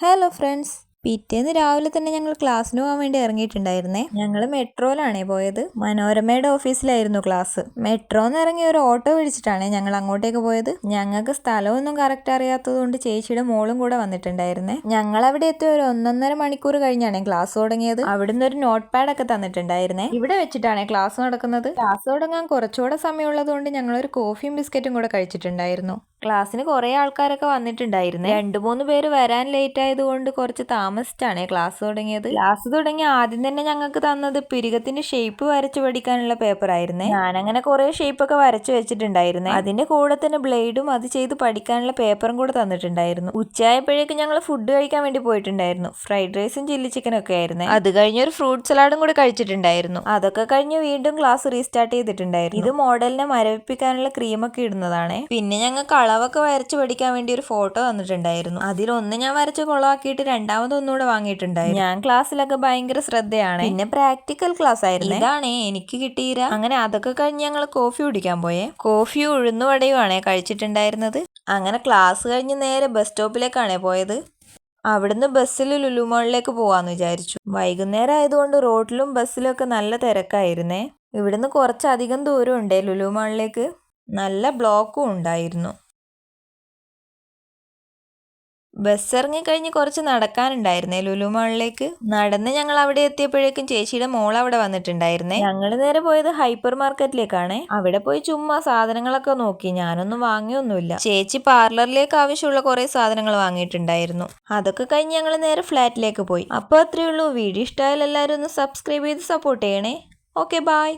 Hello friends, പിറ്റേന്ന് രാവിലെ തന്നെ ഞങ്ങൾ ക്ലാസ്സിന് പോകാൻ വേണ്ടി ഇറങ്ങിയിട്ടുണ്ടായിരുന്നേ. ഞങ്ങൾ മെട്രോയിലാണേ പോയത്. മനോരമയുടെ ഓഫീസിലായിരുന്നു ക്ലാസ്. മെട്രോന്ന് ഇറങ്ങി ഒരു ഓട്ടോ പിടിച്ചിട്ടാണ് ഞങ്ങൾ അങ്ങോട്ടേക്ക് പോയത്. ഞങ്ങൾക്ക് സ്ഥലമൊന്നും കറക്റ്റ് അറിയാത്തത് കൊണ്ട് ചേച്ചിയുടെ മോളും കൂടെ വന്നിട്ടുണ്ടായിരുന്നേ. ഞങ്ങൾ അവിടെ എത്തിയ ഒരു 1.5 മണിക്കൂർ കഴിഞ്ഞാണ് ക്ലാസ് തുടങ്ങിയത്. അവിടുന്ന് ഒരു നോട്ട് പാഡ് ഒക്കെ തന്നിട്ടുണ്ടായിരുന്നേ. ഇവിടെ വെച്ചിട്ടാണ് ക്ലാസ് നടക്കുന്നത്. ക്ലാസ് തുടങ്ങാൻ കുറച്ചുകൂടെ സമയമുള്ളത് കൊണ്ട് ഞങ്ങളൊരു കോഫിയും ബിസ്ക്കറ്റും കൂടെ കഴിച്ചിട്ടുണ്ടായിരുന്നു. ക്ലാസ്സിന് കുറെ ആൾക്കാരൊക്കെ വന്നിട്ടുണ്ടായിരുന്നേ. 2-3 പേര് വരാൻ ലേറ്റ് ആയതുകൊണ്ട് കുറച്ച് താമസിച്ചാണ് ക്ലാസ് തുടങ്ങിയത്. ക്ലാസ് തുടങ്ങി ആദ്യം തന്നെ ഞങ്ങൾക്ക് തന്നത് പിരികത്തിന്റെ ഷേപ്പ് വരച്ചു പഠിക്കാനുള്ള പേപ്പർ ആയിരുന്നേ. ഞാനങ്ങനെ കുറെ ഷേപ്പ് ഒക്കെ വരച്ചു വെച്ചിട്ടുണ്ടായിരുന്നേ. അതിന്റെ കൂടെ തന്നെ ബ്ലേഡും അത് ചെയ്ത് പഠിക്കാനുള്ള പേപ്പറും കൂടെ തന്നിട്ടുണ്ടായിരുന്നു. ഉച്ചയായപ്പോഴേക്കും ഞങ്ങൾ ഫുഡ് കഴിക്കാൻ വേണ്ടി പോയിട്ടുണ്ടായിരുന്നു. ഫ്രൈഡ് റൈസും ചില്ലി ചിക്കനും ഒക്കെ ആയിരുന്നേ. അത് കഴിഞ്ഞ് ഒരു ഫ്രൂട്ട് സലാഡും കൂടെ കഴിച്ചിട്ടുണ്ടായിരുന്നു. അതൊക്കെ കഴിഞ്ഞ് വീണ്ടും ക്ലാസ് റീസ്റ്റാർട്ട് ചെയ്തിട്ടുണ്ടായിരുന്നു. ഇത് മോഡലിനെ മരവിപ്പിക്കാനുള്ള ക്രീമൊക്കെ ഇടുന്നതാണ്. പിന്നെ ഞങ്ങൾക്ക് അളവൊക്കെ വരച്ച് പഠിക്കാൻ വേണ്ടി ഒരു ഫോട്ടോ തന്നിട്ടുണ്ടായിരുന്നു. അതിലൊന്ന് ഞാൻ വരച്ച് കൊളാക്കിയിട്ട് രണ്ടാമതൊന്നുകൂടെ വാങ്ങിയിട്ടുണ്ടായിരുന്നു. ഞാൻ ക്ലാസ്സിലൊക്കെ ഭയങ്കര ശ്രദ്ധയാണ്. പിന്നെ പ്രാക്ടിക്കൽ ക്ലാസ് ആയിരുന്നു. ഇതാണ് എനിക്ക് കിട്ടിയില്ല. അങ്ങനെ അതൊക്കെ കഴിഞ്ഞ് ഞങ്ങൾ കോഫി കുടിക്കാൻ പോയേ. കോഫി ഉഴുന്നുവടയുമാണേ കഴിച്ചിട്ടുണ്ടായിരുന്നത്. അങ്ങനെ ക്ലാസ് കഴിഞ്ഞ് നേരെ ബസ് സ്റ്റോപ്പിലേക്കാണേ പോയത്. അവിടുന്ന് ബസ്സിൽ ലുലു മാളിലേക്ക് പോവാന്ന് വിചാരിച്ചു. വൈകുന്നേരം ആയതുകൊണ്ട് റോഡിലും ബസ്സിലും ഒക്കെ നല്ല തിരക്കായിരുന്നേ. ഇവിടുന്ന് കുറച്ചധികം ദൂരം ഉണ്ടേ ലുലു മാളിലേക്ക്. നല്ല ബ്ലോക്കും ഉണ്ടായിരുന്നു. ബസ് ഇറങ്ങിക്കഴിഞ്ഞ് കുറച്ച് നടക്കാനുണ്ടായിരുന്നേ ലുലു മാളിലേക്ക്. നടന്ന് ഞങ്ങൾ അവിടെ എത്തിയപ്പോഴേക്കും ചേച്ചിയുടെ മോൾ അവിടെ വന്നിട്ടുണ്ടായിരുന്നേ. ഞങ്ങൾ നേരെ പോയത് ഹൈപ്പർ മാർക്കറ്റിലേക്കാണ്. അവിടെ പോയി ചുമ്മാ സാധനങ്ങളൊക്കെ നോക്കി. ഞാനൊന്നും വാങ്ങിയൊന്നുമില്ല. ചേച്ചി പാർലറിലേക്ക് ആവശ്യമുള്ള കുറെ സാധനങ്ങൾ വാങ്ങിയിട്ടുണ്ടായിരുന്നു. അതൊക്കെ കഴിഞ്ഞ് ഞങ്ങൾ നേരെ ഫ്ലാറ്റിലേക്ക് പോയി. അപ്പോൾ അത്രയേ ഉള്ളൂ. വീഡിയോ ഇഷ്ടമായാൽ എല്ലാവരും ഒന്ന് സബ്സ്ക്രൈബ് ചെയ്ത് സപ്പോർട്ട് ചെയ്യണേ. Okay, by.